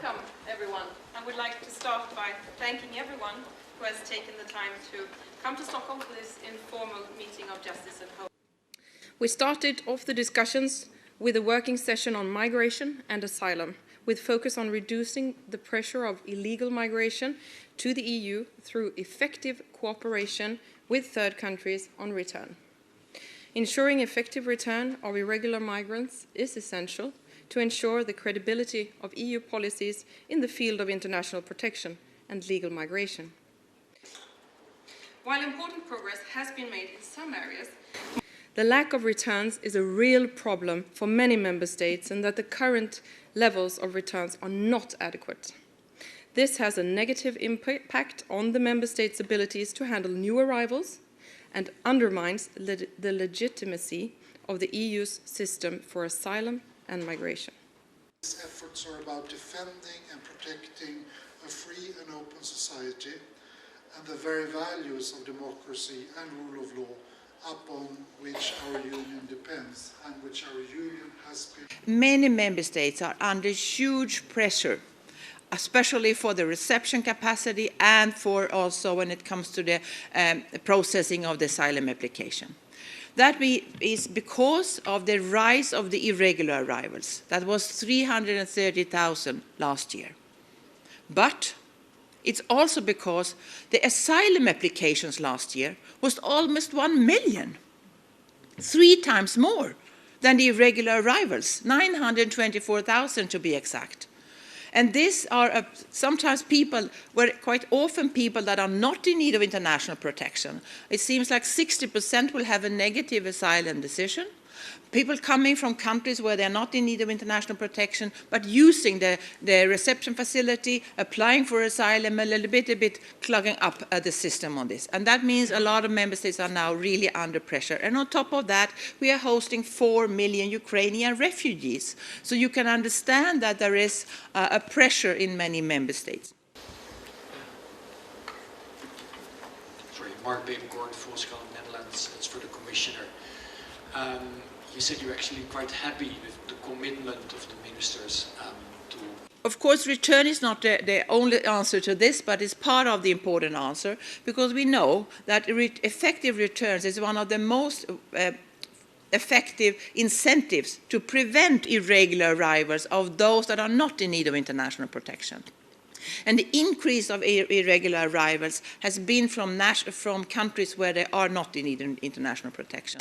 Welcome, everyone. I would like to start by thanking everyone who has taken the time to come to Stockholm for this informal meeting of Justice and Home. We started off the discussions with a working session on migration and asylum, with focus on reducing the pressure of illegal migration to the EU through effective cooperation with third countries on return. Ensuring effective return of irregular migrants is essential to ensure the credibility of EU policies in the field of international protection and legal migration. While important progress has been made in some areas, the lack of returns is a real problem for many member states, and that the current levels of returns are not adequate. This has a negative impact on the member states' abilities to handle new arrivals and undermines the legitimacy of the EU's system for asylum and migration. These efforts are about defending and protecting a free and open society and the very values of democracy and rule of law upon which our union depends and which our union has been. Many member states are under huge pressure, especially for the reception capacity and for also when it comes to the processing of the asylum application. That is because of the rise of the irregular arrivals. That was 330,000 last year. But it's also because the asylum applications last year was almost 1 million, 3 times more than the irregular arrivals, 924,000 to be exact. And these are sometimes people, quite often people that are not in need of international protection. It seems like 60% will have a negative asylum decision. People coming from countries where they're not in need of international protection, but using the reception facility, applying for asylum, a bit clogging up the system on this. And that means a lot of member states are now really under pressure. And on top of that, we are hosting 4 million Ukrainian refugees. So you can understand that there is a pressure in many member states. Sorry, Mark Bevencourt, Volkskrant, Netherlands. It's for the Commissioner. You said you're actually quite happy with the commitment of the ministers to... Of course, return is not the only answer to this, but it's part of the important answer, because we know that effective returns is one of the most effective incentives to prevent irregular arrivals of those that are not in need of international protection. And the increase of irregular arrivals has been from countries where they are not in need of international protection.